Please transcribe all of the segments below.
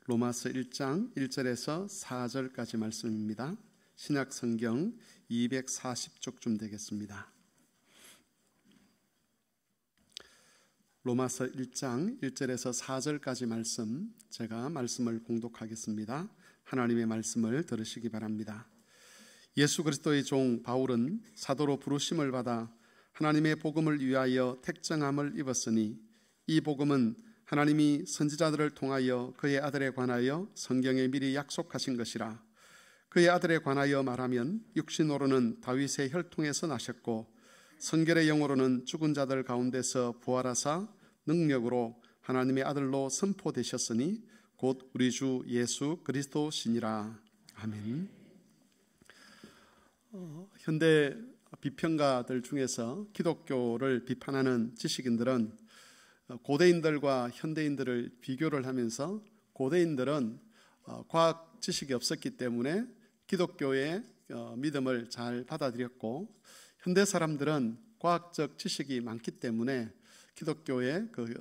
로마서 1장 1절에서 4절까지 말씀입니다. 신약 성경 240쪽쯤 되겠습니다. 로마서 1장 1절에서 4절까지 말씀, 제가 말씀을 봉독하겠습니다. 하나님의 말씀을 들으시기 바랍니다. 예수 그리스도의 종 바울은 사도로 부르심을 받아 하나님의 복음을 위하여 택정함을 입었으니, 이 복음은 하나님이 선지자들을 통하여 그의 아들에 관하여 성경에 미리 약속하신 것이라. 그의 아들에 관하여 말하면 육신으로는 다윗의 혈통에서 나셨고 성결의 영으로는 죽은 자들 가운데서 부활하사 능력으로 하나님의 아들로 선포되셨으니 곧 우리 주 예수 그리스도시니라. 아멘. 현대 비평가들 중에서 기독교를 비판하는 지식인들은 고대인들과 현대인들을 비교를 하면서, 고대인들은 과학 지식이 없었기 때문에 기독교의 믿음을 잘 받아들였고, 현대 사람들은 과학적 지식이 많기 때문에 기독교의 그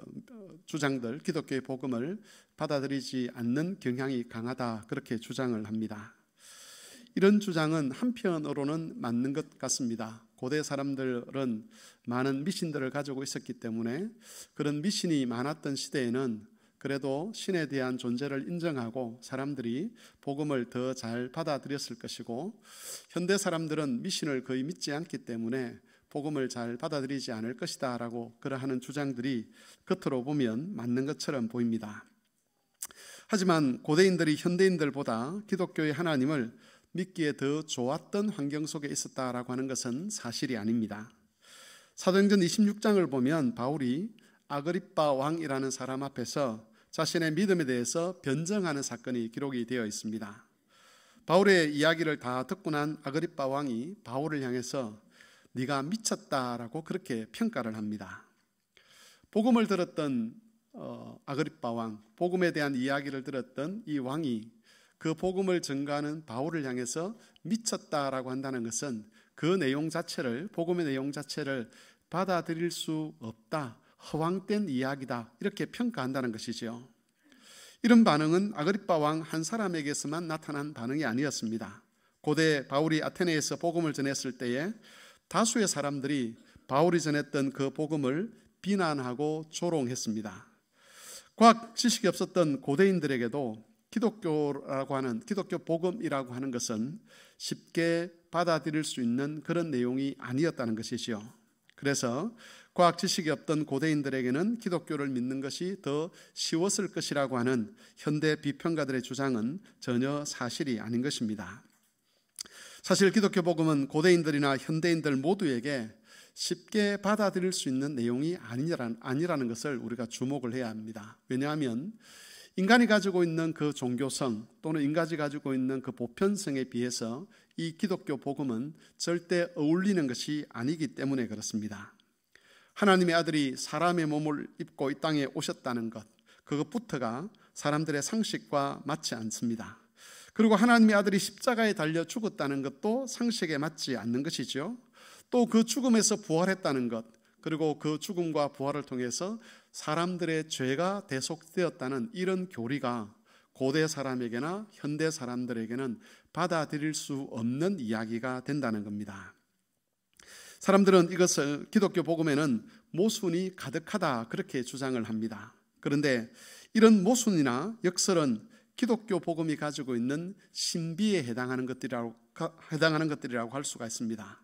주장들, 기독교의 복음을 받아들이지 않는 경향이 강하다, 그렇게 주장을 합니다. 이런 주장은 한편으로는 맞는 것 같습니다. 고대 사람들은 많은 미신들을 가지고 있었기 때문에 그런 미신이 많았던 시대에는 그래도 신에 대한 존재를 인정하고 사람들이 복음을 더 잘 받아들였을 것이고, 현대 사람들은 미신을 거의 믿지 않기 때문에 복음을 잘 받아들이지 않을 것이다 라고 그러하는 주장들이 겉으로 보면 맞는 것처럼 보입니다. 하지만 고대인들이 현대인들보다 기독교의 하나님을 믿기에 더 좋았던 환경 속에 있었다라고 하는 것은 사실이 아닙니다. 사도행전 26장을 보면 바울이 아그리빠 왕이라는 사람 앞에서 자신의 믿음에 대해서 변증하는 사건이 기록이 되어 있습니다. 바울의 이야기를 다 듣고 난 아그리빠 왕이 바울을 향해서 네가 미쳤다라고 그렇게 평가를 합니다. 복음을 들었던 아그리빠 왕, 복음에 대한 이야기를 들었던 이 왕이 그 복음을 전가하는 바울을 향해서 미쳤다라고 한다는 것은 그 내용 자체를, 복음의 내용 자체를 받아들일 수 없다, 허황된 이야기다, 이렇게 평가한다는 것이죠. 이런 반응은 아그리빠 왕 한 사람에게서만 나타난 반응이 아니었습니다. 고대 바울이 아테네에서 복음을 전했을 때에 다수의 사람들이 바울이 전했던 그 복음을 비난하고 조롱했습니다. 과학 지식이 없었던 고대인들에게도 기독교라고 하는, 기독교 복음이라고 하는 것은 쉽게 받아들일 수 있는 그런 내용이 아니었다는 것이죠. 그래서 과학 지식이 없던 고대인들에게는 기독교를 믿는 것이 더 쉬웠을 것이라고 하는 현대 비평가들의 주장은 전혀 사실이 아닌 것입니다. 사실 기독교 복음은 고대인들이나 현대인들 모두에게 쉽게 받아들일 수 있는 내용이 아니라는 것을 우리가 주목을 해야 합니다. 왜냐하면 인간이 가지고 있는 그 종교성 또는 인간이 가지고 있는 그 보편성에 비해서 이 기독교 복음은 절대 어울리는 것이 아니기 때문에 그렇습니다. 하나님의 아들이 사람의 몸을 입고 이 땅에 오셨다는 것, 그것부터가 사람들의 상식과 맞지 않습니다. 그리고 하나님의 아들이 십자가에 달려 죽었다는 것도 상식에 맞지 않는 것이죠. 또 그 죽음에서 부활했다는 것, 그리고 그 죽음과 부활을 통해서 사람들의 죄가 대속되었다는 이런 교리가 고대 사람에게나 현대 사람들에게는 받아들일 수 없는 이야기가 된다는 겁니다. 사람들은 이것을, 기독교 복음에는 모순이 가득하다, 그렇게 주장을 합니다. 그런데 이런 모순이나 역설은 기독교 복음이 가지고 있는 신비에 해당하는 것들이라고 할 수가 있습니다.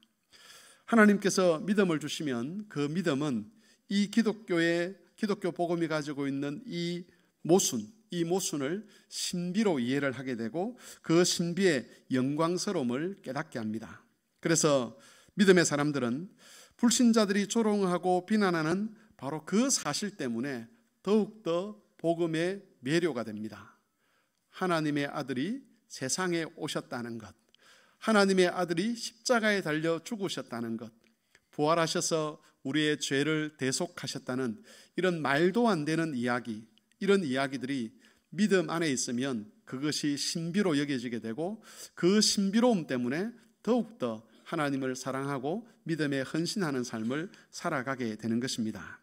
하나님께서 믿음을 주시면 그 믿음은 이 기독교 복음이 가지고 있는 이 모순을 신비로 이해를 하게 되고 그 신비의 영광스러움을 깨닫게 합니다. 그래서 믿음의 사람들은 불신자들이 조롱하고 비난하는 바로 그 사실 때문에 더욱더 복음의 매료가 됩니다. 하나님의 아들이 세상에 오셨다는 것, 하나님의 아들이 십자가에 달려 죽으셨다는 것, 부활하셔서 우리의 죄를 대속하셨다는 이런 말도 안 되는 이야기, 이런 이야기들이 믿음 안에 있으면 그것이 신비로 여겨지게 되고 그 신비로움 때문에 더욱더 하나님을 사랑하고 믿음에 헌신하는 삶을 살아가게 되는 것입니다.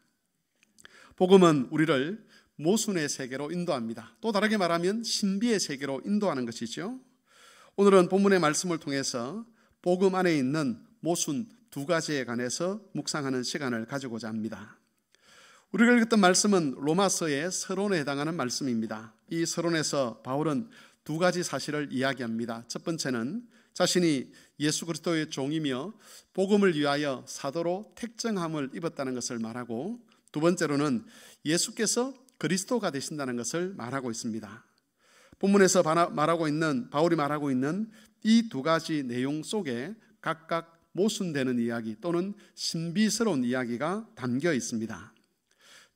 복음은 우리를 모순의 세계로 인도합니다. 또 다르게 말하면 신비의 세계로 인도하는 것이죠. 오늘은 본문의 말씀을 통해서 복음 안에 있는 모순 두 가지에 관해서 묵상하는 시간을 가지고자 합니다. 우리가 읽었던 말씀은 로마서의 서론에 해당하는 말씀입니다. 이 서론에서 바울은 두 가지 사실을 이야기합니다. 첫 번째는 자신이 예수 그리스도의 종이며 복음을 위하여 사도로 택정함을 입었다는 것을 말하고, 두 번째로는 예수께서 그리스도가 되신다는 것을 말하고 있습니다. 본문에서 바울이 말하고 있는 이 두 가지 내용 속에 각각 모순되는 이야기 또는 신비스러운 이야기가 담겨 있습니다.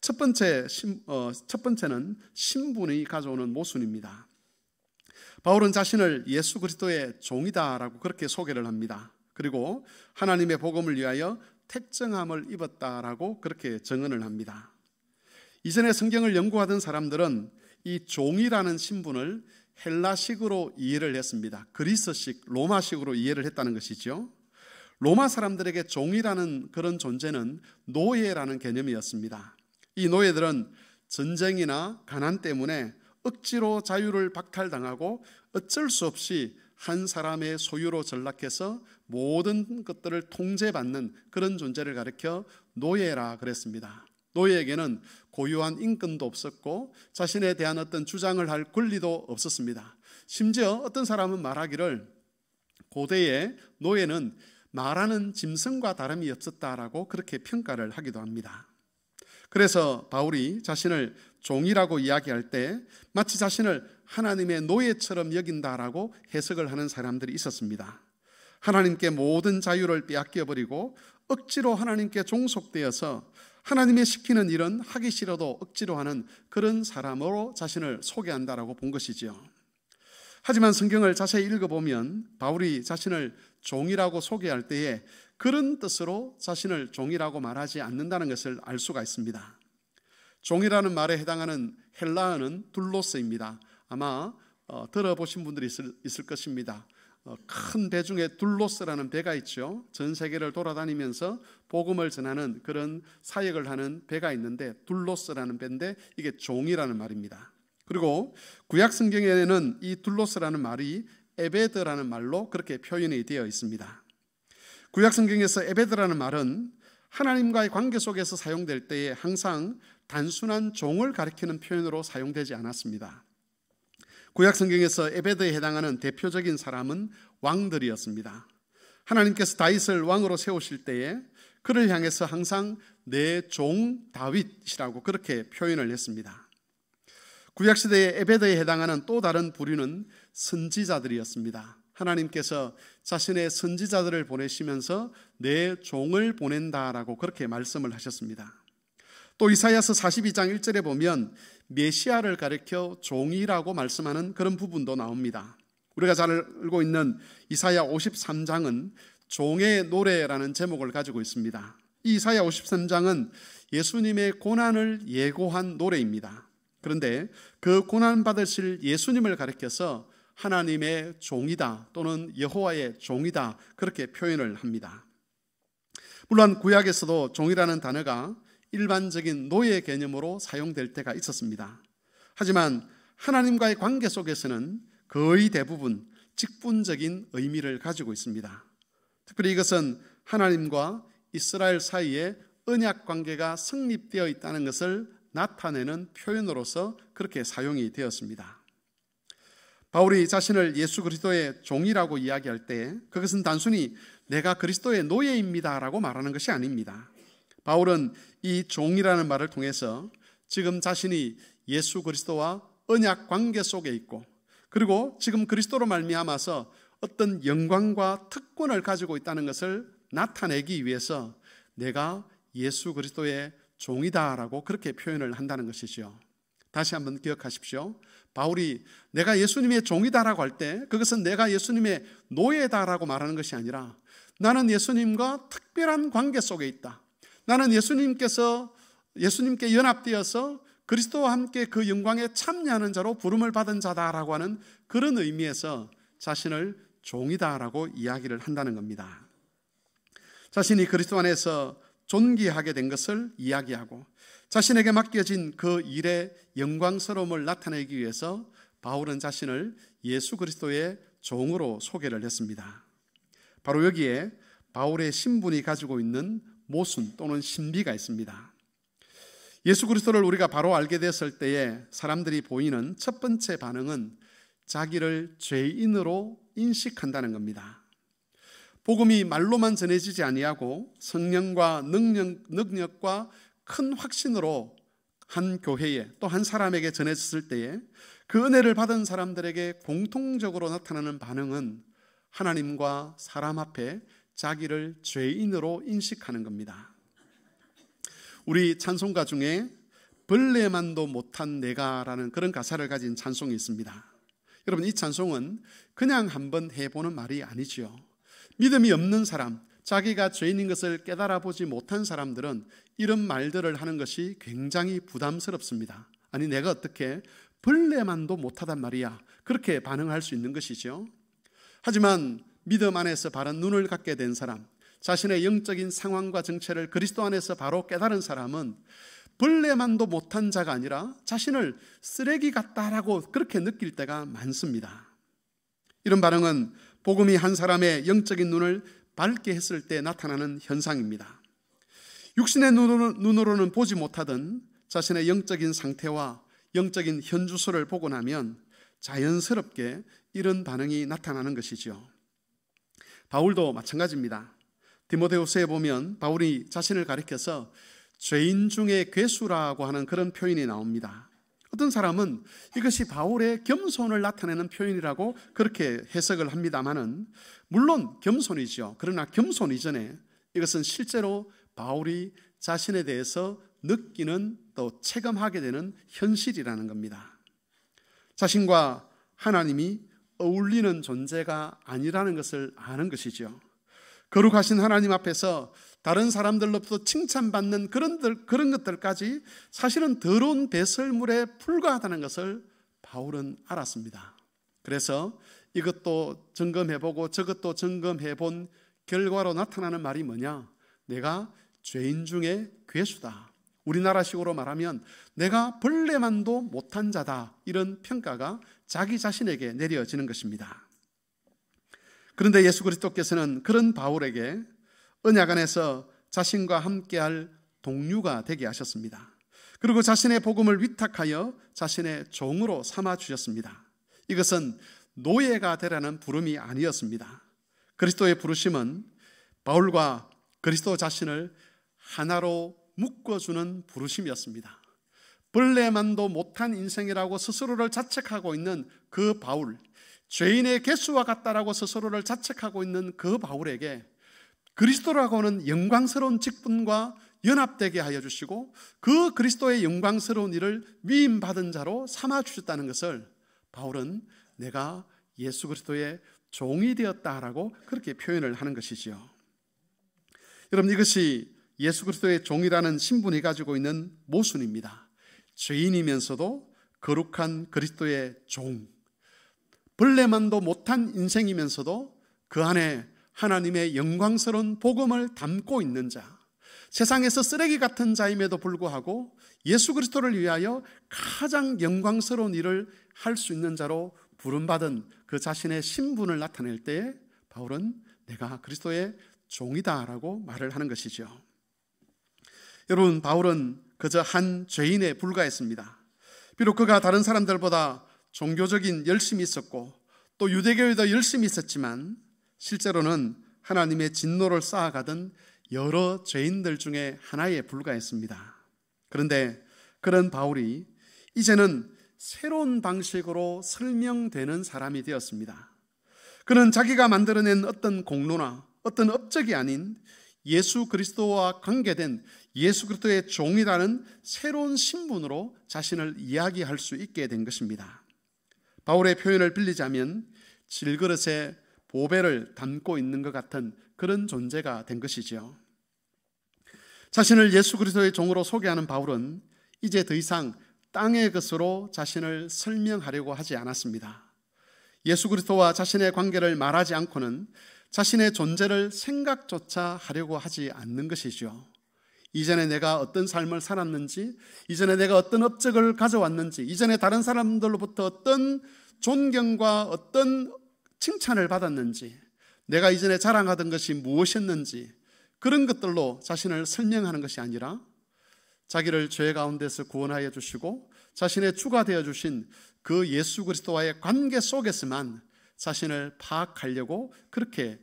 첫 번째는 신분이 가져오는 모순입니다. 바울은 자신을 예수 그리스도의 종이다라고 그렇게 소개를 합니다. 그리고 하나님의 복음을 위하여 택정함을 입었다라고 그렇게 증언을 합니다. 이전에 성경을 연구하던 사람들은 이 종이라는 신분을 헬라식으로 이해를 했습니다. 그리스식, 로마식으로 이해를 했다는 것이죠. 로마 사람들에게 종이라는 그런 존재는 노예라는 개념이었습니다. 이 노예들은 전쟁이나 가난 때문에 억지로 자유를 박탈당하고 어쩔 수 없이 한 사람의 소유로 전락해서 모든 것들을 통제받는 그런 존재를 가리켜 노예라 그랬습니다. 노예에게는 고유한 인권도 없었고 자신에 대한 어떤 주장을 할 권리도 없었습니다. 심지어 어떤 사람은 말하기를 고대의 노예는 말하는 짐승과 다름이 없었다라고 그렇게 평가를 하기도 합니다. 그래서 바울이 자신을 종이라고 이야기할 때 마치 자신을 하나님의 노예처럼 여긴다라고 해석을 하는 사람들이 있었습니다. 하나님께 모든 자유를 빼앗겨버리고 억지로 하나님께 종속되어서 하나님의 시키는 일은 하기 싫어도 억지로 하는 그런 사람으로 자신을 소개한다라고 본 것이죠. 하지만 성경을 자세히 읽어보면 바울이 자신을 종이라고 소개할 때에 그런 뜻으로 자신을 종이라고 말하지 않는다는 것을 알 수가 있습니다. 종이라는 말에 해당하는 헬라어는 둘로스입니다. 아마 들어보신 분들이 있을 것입니다. 큰 배 중에 둘로스라는 배가 있죠. 전 세계를 돌아다니면서 복음을 전하는 그런 사역을 하는 배가 있는데 둘로스라는 배인데 이게 종이라는 말입니다. 그리고 구약 성경에는 이 둘로스라는 말이 에베드라는 말로 그렇게 표현이 되어 있습니다. 구약 성경에서 에베드라는 말은 하나님과의 관계 속에서 사용될 때에 항상 단순한 종을 가리키는 표현으로 사용되지 않았습니다. 구약 성경에서 에베드에 해당하는 대표적인 사람은 왕들이었습니다. 하나님께서 다윗을 왕으로 세우실 때에 그를 향해서 항상 내 종 다윗이라고 그렇게 표현을 했습니다. 구약시대의 에베드에 해당하는 또 다른 부류는 선지자들이었습니다. 하나님께서 자신의 선지자들을 보내시면서 내 종을 보낸다라고 그렇게 말씀을 하셨습니다. 또 이사야서 42장 1절에 보면 메시아를 가리켜 종이라고 말씀하는 그런 부분도 나옵니다. 우리가 잘 알고 있는 이사야 53장은 종의 노래라는 제목을 가지고 있습니다. 이 이사야 53장은 예수님의 고난을 예고한 노래입니다. 그런데 그 고난 받으실 예수님을 가리켜서 하나님의 종이다 또는 여호와의 종이다 그렇게 표현을 합니다. 물론 구약에서도 종이라는 단어가 일반적인 노예 개념으로 사용될 때가 있었습니다. 하지만 하나님과의 관계 속에서는 거의 대부분 직분적인 의미를 가지고 있습니다. 특별히 이것은 하나님과 이스라엘 사이에 언약 관계가 성립되어 있다는 것을 나타내는 표현으로서 그렇게 사용이 되었습니다. 바울이 자신을 예수 그리스도의 종이라고 이야기할 때 그것은 단순히 내가 그리스도의 노예입니다라고 말하는 것이 아닙니다. 바울은 이 종이라는 말을 통해서 지금 자신이 예수 그리스도와 언약 관계 속에 있고 그리고 지금 그리스도로 말미암아서 어떤 영광과 특권을 가지고 있다는 것을 나타내기 위해서 내가 예수 그리스도의 종이다라고 그렇게 표현을 한다는 것이죠. 다시 한번 기억하십시오. 바울이 내가 예수님의 종이다라고 할 때 그것은 내가 예수님의 노예다라고 말하는 것이 아니라 나는 예수님과 특별한 관계 속에 있다. 나는 예수님께 연합되어서 그리스도와 함께 그 영광에 참여하는 자로 부름을 받은 자다라고 하는 그런 의미에서 자신을 종이다라고 이야기를 한다는 겁니다. 자신이 그리스도 안에서 존귀하게 된 것을 이야기하고 자신에게 맡겨진 그 일의 영광스러움을 나타내기 위해서 바울은 자신을 예수 그리스도의 종으로 소개를 했습니다. 바로 여기에 바울의 신분이 가지고 있는 모순 또는 신비가 있습니다. 예수 그리스도를 우리가 바로 알게 됐을 때에 사람들이 보이는 첫 번째 반응은 자기를 죄인으로 인식한다는 겁니다. 복음이 말로만 전해지지 아니하고 성령과 능력과 큰 확신으로 한 교회에 또 한 사람에게 전해졌을 때에 그 은혜를 받은 사람들에게 공통적으로 나타나는 반응은 하나님과 사람 앞에 자기를 죄인으로 인식하는 겁니다. 우리 찬송가 중에 벌레만도 못한 내가라는 그런 가사를 가진 찬송이 있습니다. 여러분, 이 찬송은 그냥 한번 해보는 말이 아니지요. 믿음이 없는 사람, 자기가 죄인인 것을 깨달아 보지 못한 사람들은 이런 말들을 하는 것이 굉장히 부담스럽습니다. 아니, 내가 어떻게 벌레만도 못하단 말이야, 그렇게 반응할 수 있는 것이죠. 하지만 믿음 안에서 바른 눈을 갖게 된 사람, 자신의 영적인 상황과 정체를 그리스도 안에서 바로 깨달은 사람은 벌레만도 못한 자가 아니라 자신을 쓰레기 같다라고 그렇게 느낄 때가 많습니다. 이런 반응은 복음이 한 사람의 영적인 눈을 밝게 했을 때 나타나는 현상입니다. 육신의 눈으로는 보지 못하던 자신의 영적인 상태와 영적인 현주소를 보고 나면 자연스럽게 이런 반응이 나타나는 것이죠. 바울도 마찬가지입니다. 디모데후서에 보면 바울이 자신을 가리켜서 죄인 중에 괴수라고 하는 그런 표현이 나옵니다. 어떤 사람은 이것이 바울의 겸손을 나타내는 표현이라고 그렇게 해석을 합니다마는, 물론 겸손이죠. 그러나 겸손 이전에 이것은 실제로 바울이 자신에 대해서 느끼는 또 체감하게 되는 현실이라는 겁니다. 자신과 하나님이 어울리는 존재가 아니라는 것을 아는 것이죠. 거룩하신 하나님 앞에서 다른 사람들로부터 칭찬받는 그런 것들까지 사실은 더러운 배설물에 불과하다는 것을 바울은 알았습니다. 그래서 이것도 점검해보고 저것도 점검해본 결과로 나타나는 말이 뭐냐? 내가 죄인 중에 괴수다. 우리나라식으로 말하면 내가 벌레만도 못한 자다. 이런 평가가 자기 자신에게 내려지는 것입니다. 그런데 예수 그리스도께서는 그런 바울에게 언약 안에서 자신과 함께할 동료가 되게 하셨습니다. 그리고 자신의 복음을 위탁하여 자신의 종으로 삼아 주셨습니다. 이것은 노예가 되라는 부름이 아니었습니다. 그리스도의 부르심은 바울과 그리스도 자신을 하나로 묶어주는 부르심이었습니다. 벌레만도 못한 인생이라고 스스로를 자책하고 있는 그 바울, 죄인의 개수와 같다라고 스스로를 자책하고 있는 그 바울에게 그리스도라고 하는 영광스러운 직분과 연합되게 하여 주시고 그 그리스도의 영광스러운 일을 위임받은 자로 삼아 주셨다는 것을 바울은 내가 예수 그리스도의 종이 되었다라고 그렇게 표현을 하는 것이지요. 여러분, 이것이 예수 그리스도의 종이라는 신분이 가지고 있는 모순입니다. 죄인이면서도 거룩한 그리스도의 종, 벌레만도 못한 인생이면서도 그 안에 하나님의 영광스러운 복음을 담고 있는 자, 세상에서 쓰레기 같은 자임에도 불구하고 예수 그리스도를 위하여 가장 영광스러운 일을 할 수 있는 자로 부름받은 그 자신의 신분을 나타낼 때에 바울은 내가 그리스도의 종이다라고 말을 하는 것이죠. 여러분, 바울은 그저 한 죄인에 불과했습니다. 비록 그가 다른 사람들보다 종교적인 열심이 있었고 또 유대교에도 열심이 있었지만 실제로는 하나님의 진노를 쌓아가던 여러 죄인들 중에 하나에 불과했습니다. 그런데 그런 바울이 이제는 새로운 방식으로 설명되는 사람이 되었습니다. 그는 자기가 만들어낸 어떤 공로나 어떤 업적이 아닌 예수 그리스도와 관계된 예수 그리스도의 종이라는 새로운 신분으로 자신을 이야기할 수 있게 된 것입니다. 바울의 표현을 빌리자면 질그릇에 보배를 담고 있는 것 같은 그런 존재가 된 것이죠. 자신을 예수 그리스도의 종으로 소개하는 바울은 이제 더 이상 땅의 것으로 자신을 설명하려고 하지 않았습니다. 예수 그리스도와 자신의 관계를 말하지 않고는 자신의 존재를 생각조차 하려고 하지 않는 것이죠. 이전에 내가 어떤 삶을 살았는지, 이전에 내가 어떤 업적을 가져왔는지, 이전에 다른 사람들로부터 어떤 존경과 어떤 칭찬을 받았는지, 내가 이전에 자랑하던 것이 무엇이었는지, 그런 것들로 자신을 설명하는 것이 아니라 자기를 죄 가운데서 구원하여 주시고 자신의 주가 되어 주신 그 예수 그리스도와의 관계 속에서만 자신을 파악하려고 그렇게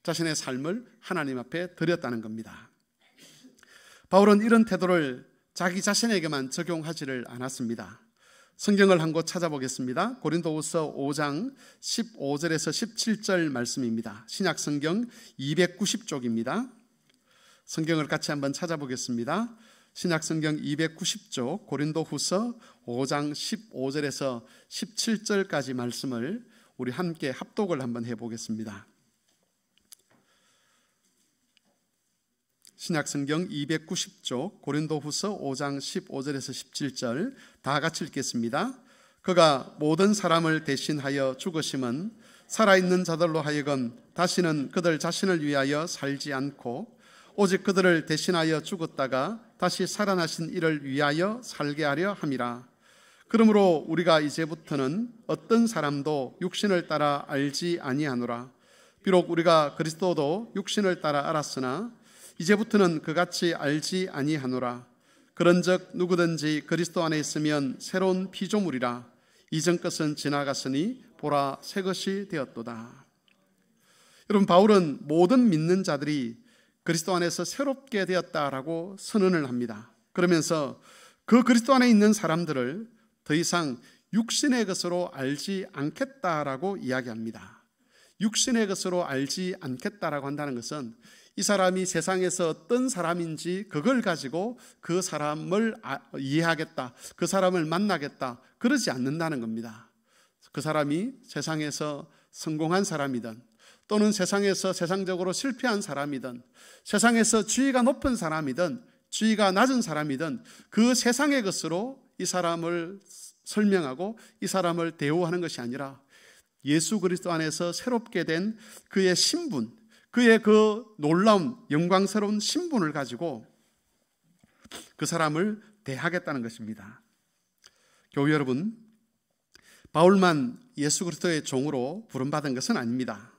자신의 삶을 하나님 앞에 드렸다는 겁니다. 바울은 이런 태도를 자기 자신에게만 적용하지를 않았습니다. 성경을 한 곳 찾아보겠습니다. 고린도후서 5장 15절에서 17절 말씀입니다. 신약 성경 290쪽입니다. 성경을 같이 한번 찾아보겠습니다. 신약 성경 290쪽 고린도후서 5장 15절에서 17절까지 말씀을 우리 함께 합독을 한번 해보겠습니다. 신약 성경 290쪽 고린도후서 5장 15절에서 17절 다 같이 읽겠습니다. 그가 모든 사람을 대신하여 죽으심은 살아있는 자들로 하여금 다시는 그들 자신을 위하여 살지 않고 오직 그들을 대신하여 죽었다가 다시 살아나신 이를 위하여 살게 하려 함이라. 그러므로 우리가 이제부터는 어떤 사람도 육신을 따라 알지 아니하노라. 비록 우리가 그리스도도 육신을 따라 알았으나 이제부터는 그같이 알지 아니하노라. 그런즉 누구든지 그리스도 안에 있으면 새로운 피조물이라. 이전 것은 지나갔으니 보라 새 것이 되었도다. 여러분, 바울은 모든 믿는 자들이 그리스도 안에서 새롭게 되었다라고 선언을 합니다. 그러면서 그 그리스도 안에 있는 사람들을 더 이상 육신의 것으로 알지 않겠다라고 이야기합니다. 육신의 것으로 알지 않겠다라고 한다는 것은 이 사람이 세상에서 어떤 사람인지 그걸 가지고 그 사람을 이해하겠다, 그 사람을 만나겠다, 그러지 않는다는 겁니다. 그 사람이 세상에서 성공한 사람이든 또는 세상에서 세상적으로 실패한 사람이든 세상에서 지위가 높은 사람이든 지위가 낮은 사람이든 그 세상의 것으로 이 사람을 설명하고 이 사람을 대우하는 것이 아니라 예수 그리스도 안에서 새롭게 된 그의 신분, 그의 그 놀라운 영광스러운 신분을 가지고 그 사람을 대하겠다는 것입니다. 교회 여러분, 바울만 예수 그리스도의 종으로 부름받은 것은 아닙니다.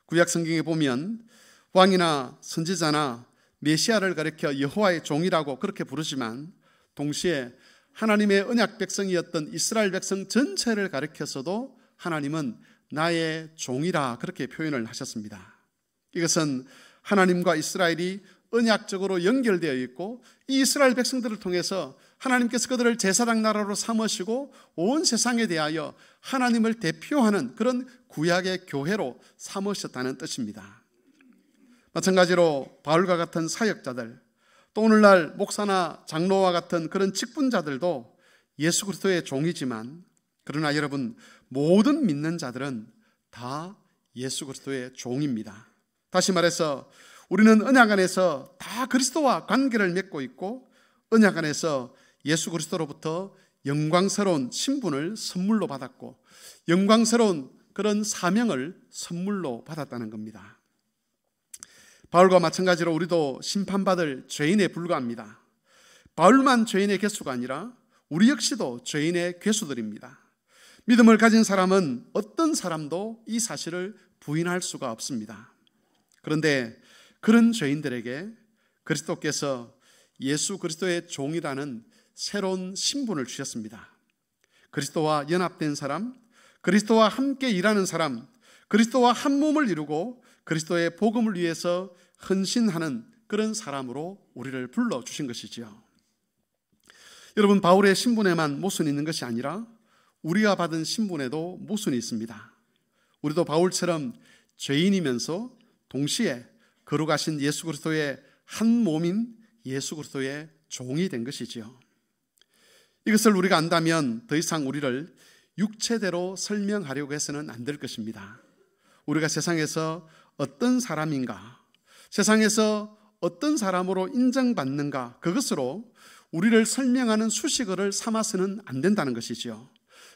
구약 성경에 보면 왕이나 선지자나 메시아를 가리켜 여호와의 종이라고 그렇게 부르지만 동시에 하나님의 언약 백성이었던 이스라엘 백성 전체를 가리켜서도 하나님은 나의 종이라 그렇게 표현을 하셨습니다. 이것은 하나님과 이스라엘이 언약적으로 연결되어 있고 이 이스라엘 백성들을 통해서 하나님께서 그들을 제사장 나라로 삼으시고 온 세상에 대하여 하나님을 대표하는 그런 구약의 교회로 삼으셨다는 뜻입니다. 마찬가지로 바울과 같은 사역자들, 또 오늘날 목사나 장로와 같은 그런 직분자들도 예수 그리스도의 종이지만, 그러나 여러분, 모든 믿는 자들은 다 예수 그리스도의 종입니다. 다시 말해서 우리는 언약 안에서 다 그리스도와 관계를 맺고 있고 언약 안에서 예수 그리스도로부터 영광스러운 신분을 선물로 받았고 영광스러운 그런 사명을 선물로 받았다는 겁니다. 바울과 마찬가지로 우리도 심판받을 죄인에 불과합니다. 바울만 죄인의 괴수가 아니라 우리 역시도 죄인의 괴수들입니다. 믿음을 가진 사람은 어떤 사람도 이 사실을 부인할 수가 없습니다. 그런데 그런 죄인들에게 그리스도께서 예수 그리스도의 종이라는 새로운 신분을 주셨습니다. 그리스도와 연합된 사람, 그리스도와 함께 일하는 사람, 그리스도와 한 몸을 이루고 그리스도의 복음을 위해서 헌신하는 그런 사람으로 우리를 불러주신 것이지요. 여러분, 바울의 신분에만 모순이 있는 것이 아니라 우리가 받은 신분에도 모순이 있습니다. 우리도 바울처럼 죄인이면서 동시에 거룩하신 예수 그리스도의 한 몸인 예수 그리스도의 종이 된 것이지요. 이것을 우리가 안다면 더 이상 우리를 육체대로 설명하려고 해서는 안 될 것입니다. 우리가 세상에서 어떤 사람인가, 세상에서 어떤 사람으로 인정받는가, 그것으로 우리를 설명하는 수식어를 삼아서는 안 된다는 것이지요.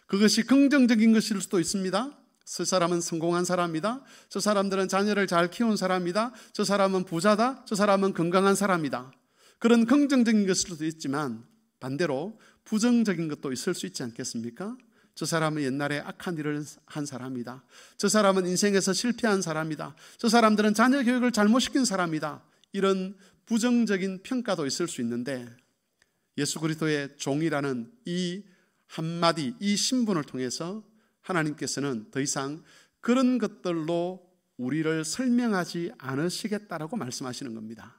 그것이 긍정적인 것일 수도 있습니다. 저 사람은 성공한 사람이다. 저 사람들은 자녀를 잘 키운 사람이다. 저 사람은 부자다. 저 사람은 건강한 사람이다. 그런 긍정적인 것일 수도 있지만 반대로 부정적인 것도 있을 수 있지 않겠습니까? 저 사람은 옛날에 악한 일을 한 사람이다. 저 사람은 인생에서 실패한 사람이다. 저 사람들은 자녀 교육을 잘못시킨 사람이다. 이런 부정적인 평가도 있을 수 있는데 예수 그리스도의 종이라는 이 한마디, 이 신분을 통해서 하나님께서는 더 이상 그런 것들로 우리를 설명하지 않으시겠다라고 말씀하시는 겁니다.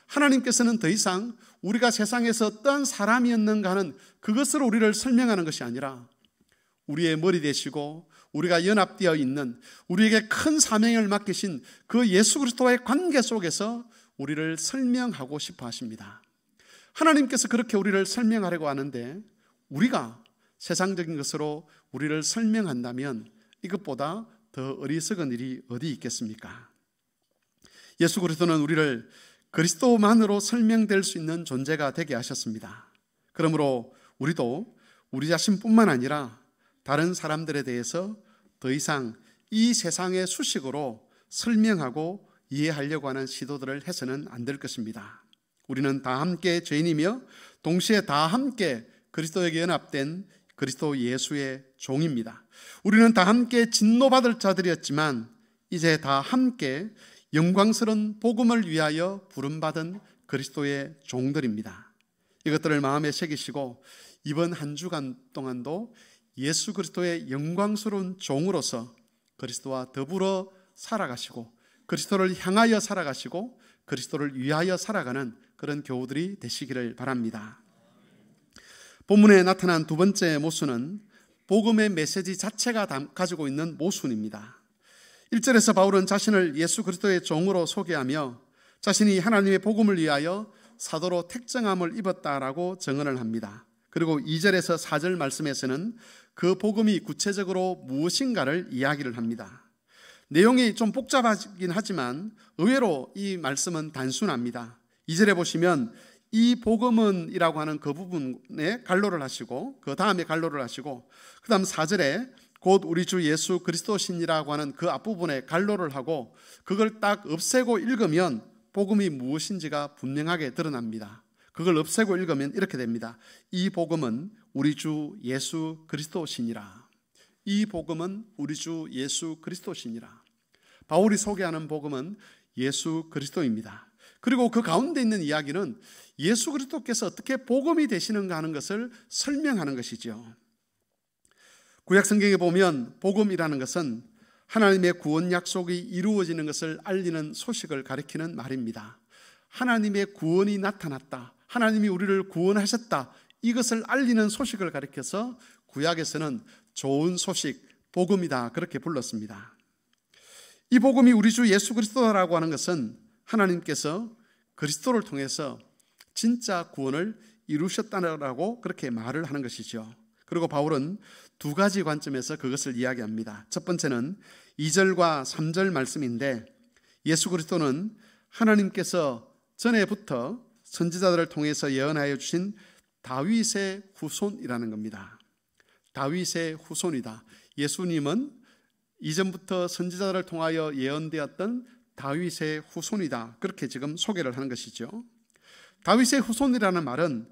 하나님께서는 더 이상 우리가 세상에서 어떠한 사람이었는가 하는 그것으로 우리를 설명하는 것이 아니라 우리의 머리 되시고 우리가 연합되어 있는 우리에게 큰 사명을 맡기신 그 예수 그리스도와의 관계 속에서 우리를 설명하고 싶어 하십니다. 하나님께서 그렇게 우리를 설명하려고 하는데 우리가 세상적인 것으로 우리를 설명한다면 이것보다 더 어리석은 일이 어디 있겠습니까? 예수 그리스도는 우리를 그리스도만으로 설명될 수 있는 존재가 되게 하셨습니다. 그러므로 우리도 우리 자신뿐만 아니라 다른 사람들에 대해서 더 이상 이 세상의 수식으로 설명하고 이해하려고 하는 시도들을 해서는 안 될 것입니다. 우리는 다 함께 죄인이며 동시에 다 함께 그리스도에게 연합된 그리스도 예수의 종입니다. 우리는 다 함께 진노받을 자들이었지만 이제 다 함께 영광스러운 복음을 위하여 부름받은 그리스도의 종들입니다. 이것들을 마음에 새기시고 이번 한 주간 동안도 예수 그리스도의 영광스러운 종으로서 그리스도와 더불어 살아가시고 그리스도를 향하여 살아가시고 그리스도를 위하여 살아가는 그런 교우들이 되시기를 바랍니다. 본문에 나타난 두 번째 모순은 복음의 메시지 자체가 가지고 있는 모순입니다. 1절에서 바울은 자신을 예수 그리스도의 종으로 소개하며 자신이 하나님의 복음을 위하여 사도로 택정함을 입었다라고 증언을 합니다. 그리고 2절에서 4절 말씀에서는 그 복음이 구체적으로 무엇인가를 이야기를 합니다. 내용이 좀 복잡하긴 하지만 의외로 이 말씀은 단순합니다. 2절에 보시면 이 복음은 이라고 하는 그 부분에 갈로를 하시고 그 다음에 갈로를 하시고 그 다음 4절에 곧 우리 주 예수 그리스도신이라고 하는 그 앞부분에 갈로를 하고 그걸 딱 없애고 읽으면 복음이 무엇인지가 분명하게 드러납니다. 그걸 없애고 읽으면 이렇게 됩니다. 이 복음은 우리 주 예수 그리스도시니라. 이 복음은 우리 주 예수 그리스도시니라. 바울이 소개하는 복음은 예수 그리스도입니다. 그리고 그 가운데 있는 이야기는 예수 그리스도께서 어떻게 복음이 되시는가 하는 것을 설명하는 것이죠. 구약 성경에 보면 복음이라는 것은 하나님의 구원 약속이 이루어지는 것을 알리는 소식을 가리키는 말입니다. 하나님의 구원이 나타났다. 하나님이 우리를 구원하셨다. 이것을 알리는 소식을 가리켜서 구약에서는 좋은 소식, 복음이다 그렇게 불렀습니다. 이 복음이 우리 주 예수 그리스도라고 하는 것은 하나님께서 그리스도를 통해서 진짜 구원을 이루셨다라고 그렇게 말을 하는 것이죠. 그리고 바울은 두 가지 관점에서 그것을 이야기합니다. 첫 번째는 2절과 3절 말씀인데 예수 그리스도는 하나님께서 전에부터 선지자들을 통해서 예언하여 주신 다윗의 후손이라는 겁니다. 다윗의 후손이다. 예수님은 이전부터 선지자들을 통하여 예언되었던 다윗의 후손이다. 그렇게 지금 소개를 하는 것이죠. 다윗의 후손이라는 말은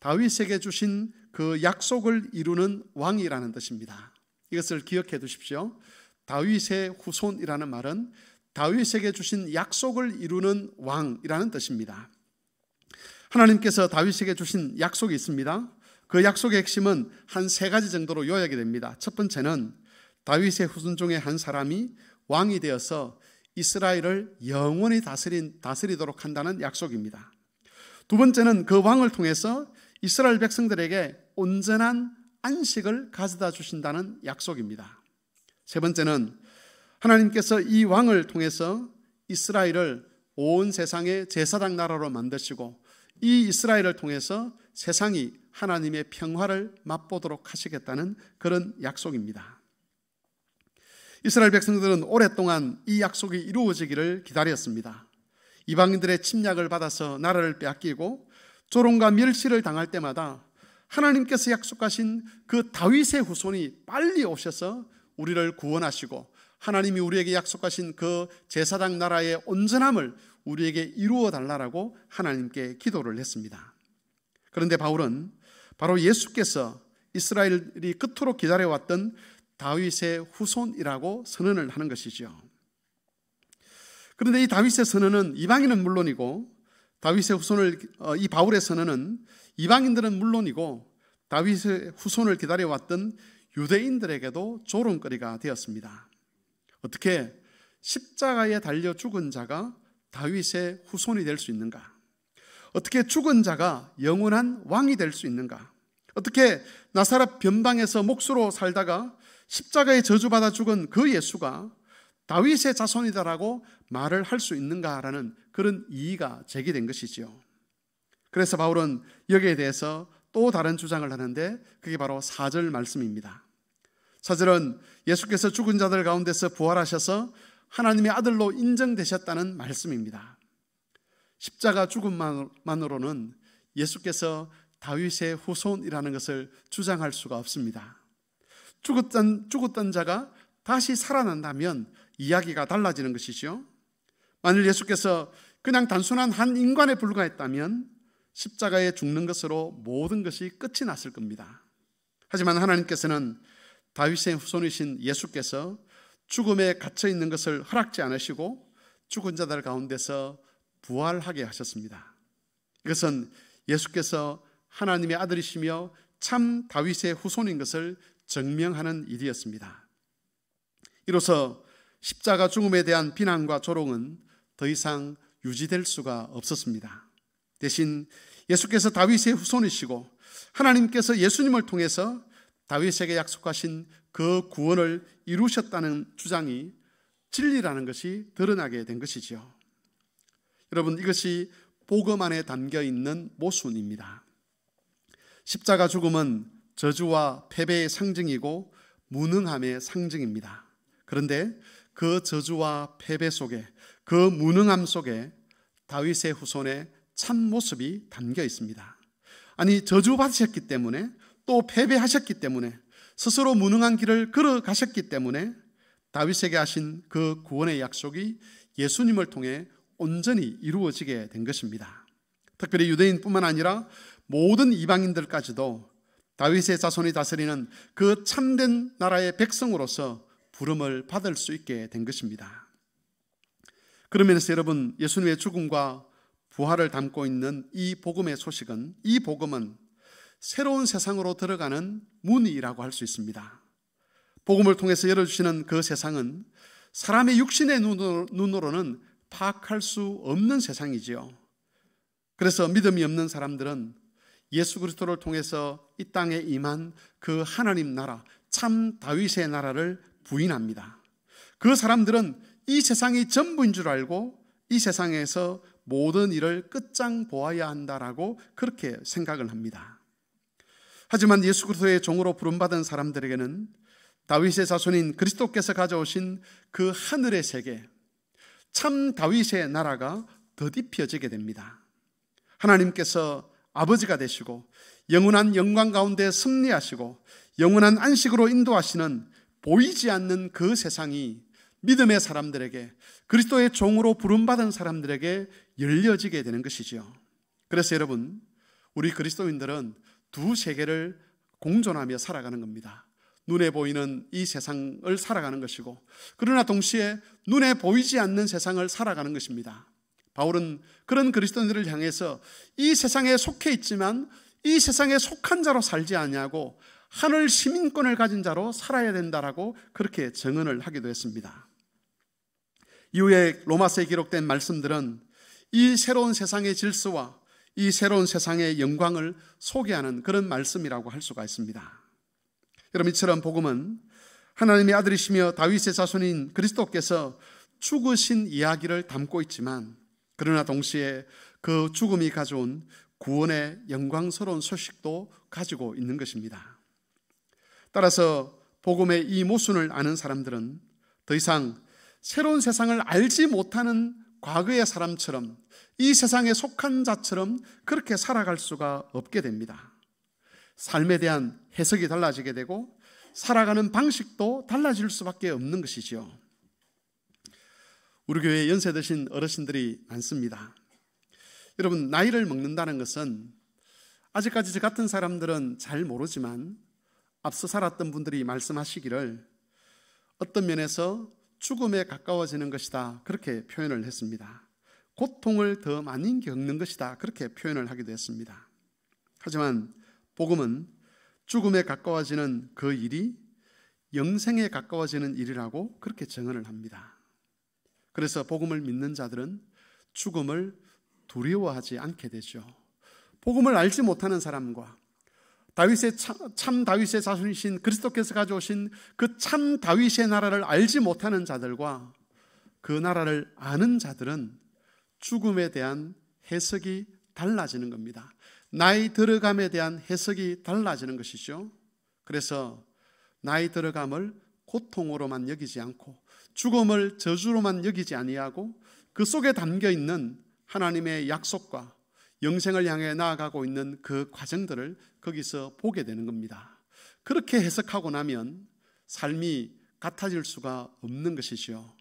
다윗에게 주신 그 약속을 이루는 왕이라는 뜻입니다. 이것을 기억해 두십시오. 다윗의 후손이라는 말은 다윗에게 주신 약속을 이루는 왕이라는 뜻입니다. 하나님께서 다윗에게 주신 약속이 있습니다. 그 약속의 핵심은 한 세 가지 정도로 요약이 됩니다. 첫 번째는 다윗의 후손 중에 한 사람이 왕이 되어서 이스라엘을 영원히 다스리도록 한다는 약속입니다. 두 번째는 그 왕을 통해서 이스라엘 백성들에게 온전한 안식을 가져다 주신다는 약속입니다. 세 번째는 하나님께서 이 왕을 통해서 이스라엘을 온 세상의 제사장 나라로 만드시고 이 이스라엘을 통해서 세상이 하나님의 평화를 맛보도록 하시겠다는 그런 약속입니다. 이스라엘 백성들은 오랫동안 이 약속이 이루어지기를 기다렸습니다. 이방인들의 침략을 받아서 나라를 빼앗기고 조롱과 멸시를 당할 때마다 하나님께서 약속하신 그 다윗의 후손이 빨리 오셔서 우리를 구원하시고 하나님이 우리에게 약속하신 그 제사장 나라의 온전함을 우리에게 이루어 달라고 하나님께 기도를 했습니다. 그런데 바울은 바로 예수께서 이스라엘이 그토록 기다려왔던 다윗의 후손이라고 선언을 하는 것이죠. 그런데 이 다윗의 선언은 이방인은 물론이고, 다윗의 후손을 이 바울의 선언은 이방인들은 물론이고 다윗의 후손을 기다려왔던 유대인들에게도 조롱거리가 되었습니다. 어떻게 십자가에 달려 죽은 자가 다윗의 후손이 될 수 있는가? 어떻게 죽은 자가 영원한 왕이 될 수 있는가? 어떻게 나사렛 변방에서 목수로 살다가 십자가에 저주받아 죽은 그 예수가 다윗의 자손이다라고 말을 할 수 있는가라는 그런 이의가 제기된 것이지요. 그래서 바울은 여기에 대해서 또 다른 주장을 하는데 그게 바로 4절 말씀입니다. 4절은 예수께서 죽은 자들 가운데서 부활하셔서 하나님의 아들로 인정되셨다는 말씀입니다. 십자가 죽음만으로는 예수께서 다윗의 후손이라는 것을 주장할 수가 없습니다. 죽었던 자가 다시 살아난다면 이야기가 달라지는 것이죠. 만일 예수께서 그냥 단순한 한 인간에 불과했다면 십자가에 죽는 것으로 모든 것이 끝이 났을 겁니다. 하지만 하나님께서는 다윗의 후손이신 예수께서 죽음에 갇혀 있는 것을 허락지 않으시고 죽은 자들 가운데서 부활하게 하셨습니다. 이것은 예수께서 하나님의 아들이시며 참 다윗의 후손인 것을 증명하는 일이었습니다. 이로써 십자가 죽음에 대한 비난과 조롱은 더 이상 유지될 수가 없었습니다. 대신 예수께서 다윗의 후손이시고 하나님께서 예수님을 통해서 다윗에게 약속하신 그 구원을 이루셨다는 주장이 진리라는 것이 드러나게 된 것이죠. 여러분, 이것이 복음 안에 담겨 있는 모순입니다. 십자가 죽음은 저주와 패배의 상징이고 무능함의 상징입니다. 그런데 그 저주와 패배 속에, 그 무능함 속에 다윗의 후손의 참 모습이 담겨 있습니다. 아니, 저주받으셨기 때문에, 또 패배하셨기 때문에, 스스로 무능한 길을 걸어가셨기 때문에 다윗에게 하신 그 구원의 약속이 예수님을 통해 온전히 이루어지게 된 것입니다. 특별히 유대인뿐만 아니라 모든 이방인들까지도 다윗의 자손이 다스리는 그 참된 나라의 백성으로서 부름을 받을 수 있게 된 것입니다. 그러면서 여러분, 예수님의 죽음과 부활을 담고 있는 이 복음의 소식은, 이 복음은 새로운 세상으로 들어가는 문이라고 할 수 있습니다. 복음을 통해서 열어주시는 그 세상은 사람의 육신의 눈으로는 파악할 수 없는 세상이지요. 그래서 믿음이 없는 사람들은 예수 그리스도를 통해서 이 땅에 임한 그 하나님 나라, 참 다윗의 나라를 부인합니다. 그 사람들은 이 세상이 전부인 줄 알고 이 세상에서 모든 일을 끝장 보아야 한다라고 그렇게 생각을 합니다. 하지만 예수 그리스도의 종으로 부름받은 사람들에게는 다윗의 자손인 그리스도께서 가져오신 그 하늘의 세계, 참 다윗의 나라가 덧입혀지게 됩니다. 하나님께서 아버지가 되시고 영원한 영광 가운데 승리하시고 영원한 안식으로 인도하시는 보이지 않는 그 세상이 믿음의 사람들에게, 그리스도의 종으로 부름받은 사람들에게 열려지게 되는 것이지요. 그래서 여러분, 우리 그리스도인들은 두 세계를 공존하며 살아가는 겁니다. 눈에 보이는 이 세상을 살아가는 것이고, 그러나 동시에 눈에 보이지 않는 세상을 살아가는 것입니다. 바울은 그런 그리스도인들을 향해서 이 세상에 속해 있지만 이 세상에 속한 자로 살지 아니하고 하늘 시민권을 가진 자로 살아야 된다라고 그렇게 증언을 하기도 했습니다. 이후에 로마서에 기록된 말씀들은 이 새로운 세상의 질서와 이 새로운 세상의 영광을 소개하는 그런 말씀이라고 할 수가 있습니다. 여러분, 이처럼 복음은 하나님의 아들이시며 다윗의 자손인 그리스도께서 죽으신 이야기를 담고 있지만, 그러나 동시에 그 죽음이 가져온 구원의 영광스러운 소식도 가지고 있는 것입니다. 따라서 복음의 이 모순을 아는 사람들은 더 이상 새로운 세상을 알지 못하는 과거의 사람처럼, 이 세상에 속한 자처럼 그렇게 살아갈 수가 없게 됩니다. 삶에 대한 해석이 달라지게 되고 살아가는 방식도 달라질 수밖에 없는 것이죠. 우리 교회에 연세 드신 어르신들이 많습니다. 여러분, 나이를 먹는다는 것은 아직까지 저 같은 사람들은 잘 모르지만 앞서 살았던 분들이 말씀하시기를 어떤 면에서 죽음에 가까워지는 것이다, 그렇게 표현을 했습니다. 고통을 더 많이 겪는 것이다, 그렇게 표현을 하기도 했습니다. 하지만 복음은 죽음에 가까워지는 그 일이 영생에 가까워지는 일이라고 그렇게 증언을 합니다. 그래서 복음을 믿는 자들은 죽음을 두려워하지 않게 되죠. 복음을 알지 못하는 사람과 참 다윗의 자손이신 그리스도께서 가져오신 그 참 다윗의 나라를 알지 못하는 자들과 그 나라를 아는 자들은 죽음에 대한 해석이 달라지는 겁니다. 나이 들어감에 대한 해석이 달라지는 것이죠. 그래서 나이 들어감을 고통으로만 여기지 않고 죽음을 저주로만 여기지 아니하고 그 속에 담겨 있는 하나님의 약속과 영생을 향해 나아가고 있는 그 과정들을 거기서 보게 되는 겁니다. 그렇게 해석하고 나면 삶이 같아질 수가 없는 것이죠.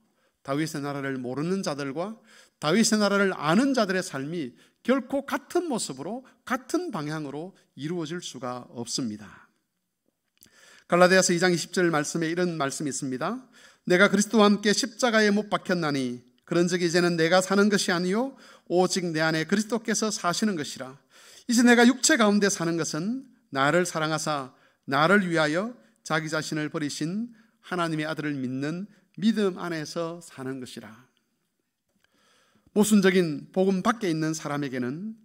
다윗의 나라를 모르는 자들과 다윗의 나라를 아는 자들의 삶이 결코 같은 모습으로 같은 방향으로 이루어질 수가 없습니다. 갈라디아서 2장 20절 말씀에 이런 말씀이 있습니다. 내가 그리스도와 함께 십자가에 못 박혔나니 그런즉 이제는 내가 사는 것이 아니요 오직 내 안에 그리스도께서 사시는 것이라. 이제 내가 육체 가운데 사는 것은 나를 사랑하사 나를 위하여 자기 자신을 버리신 하나님의 아들을 믿는 믿음 안에서 사는 것이라. 모순적인 복음 밖에 있는 사람에게는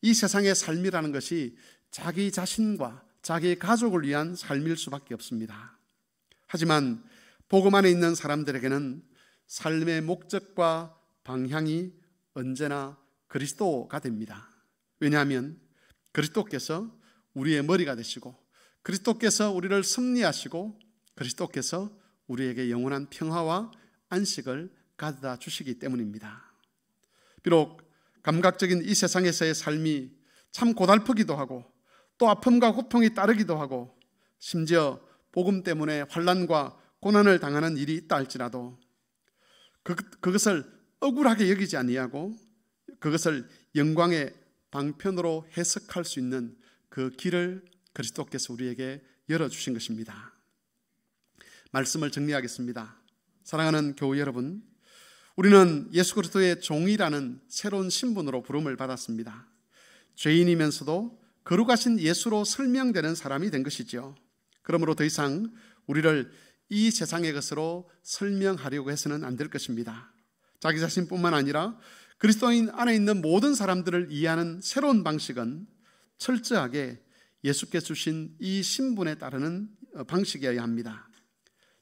이 세상의 삶이라는 것이 자기 자신과 자기 가족을 위한 삶일 수밖에 없습니다. 하지만 복음 안에 있는 사람들에게는 삶의 목적과 방향이 언제나 그리스도가 됩니다. 왜냐하면 그리스도께서 우리의 머리가 되시고 그리스도께서 우리를 섭리하시고 그리스도께서 우리에게 영원한 평화와 안식을 가져다 주시기 때문입니다. 비록 감각적인 이 세상에서의 삶이 참 고달프기도 하고 또 아픔과 고통이 따르기도 하고 심지어 복음 때문에 환난과 고난을 당하는 일이 있다 할지라도 그것을 억울하게 여기지 아니하고 그것을 영광의 방편으로 해석할 수 있는 그 길을 그리스도께서 우리에게 열어주신 것입니다. 말씀을 정리하겠습니다. 사랑하는 교우 여러분, 우리는 예수 그리스도의 종이라는 새로운 신분으로 부름을 받았습니다. 죄인이면서도 거룩하신 예수로 설명되는 사람이 된 것이죠. 그러므로 더 이상 우리를 이 세상의 것으로 설명하려고 해서는 안 될 것입니다. 자기 자신뿐만 아니라 그리스도인 안에 있는 모든 사람들을 이해하는 새로운 방식은 철저하게 예수께서 주신 이 신분에 따르는 방식이어야 합니다.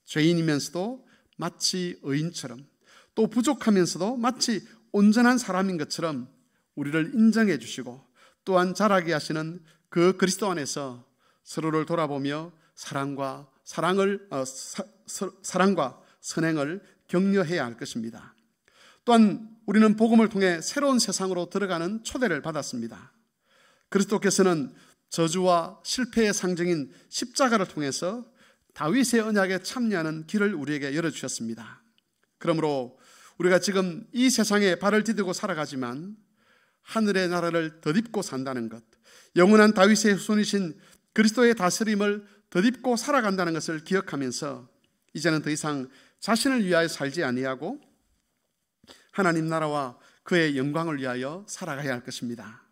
죄인이면서도 마치 의인처럼 또 부족하면서도 마치 온전한 사람인 것처럼 우리를 인정해 주시고 또한 자라게 하시는 그 그리스도 안에서 서로를 돌아보며 사랑과 선행을 격려해야 할 것입니다. 또한 우리는 복음을 통해 새로운 세상으로 들어가는 초대를 받았습니다. 그리스도께서는 저주와 실패의 상징인 십자가를 통해서 다윗의 언약에 참여하는 길을 우리에게 열어주셨습니다. 그러므로 우리가 지금 이 세상에 발을 디디고 살아가지만 하늘의 나라를 덧입고 산다는 것, 영원한 다윗의 후손이신 그리스도의 다스림을 덧입고 살아간다는 것을 기억하면서 이제는 더 이상 자신을 위하여 살지 아니하고 하나님 나라와 그의 영광을 위하여 살아가야 할 것입니다.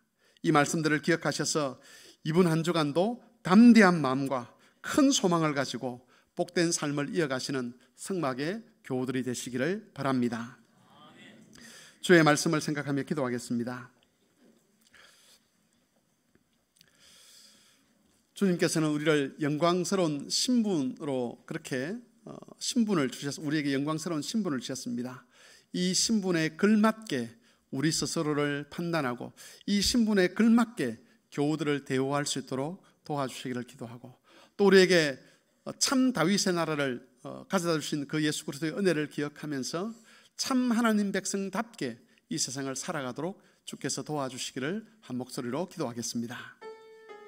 이 말씀들을 기억하셔서 이번 한 주간도 담대한 마음과 큰 소망을 가지고 복된 삶을 이어가시는 성막의 교우들이 되시기를 바랍니다. 주의 말씀을 생각하며 기도하겠습니다. 주님께서는 우리를 영광스러운 신분으로 그렇게 신분을 주셨습니다. 우리에게 영광스러운 신분을 주셨습니다. 이 신분에 걸맞게 우리 스스로를 판단하고 이 신분에 걸맞게 교우들을 대우할 수 있도록 도와주시기를 기도하고 또 우리에게 참 다윗의 나라를 가져다 주신 그 예수 그리스도의 은혜를 기억하면서 참 하나님 백성답게 이 세상을 살아가도록 주께서 도와주시기를 한 목소리로 기도하겠습니다.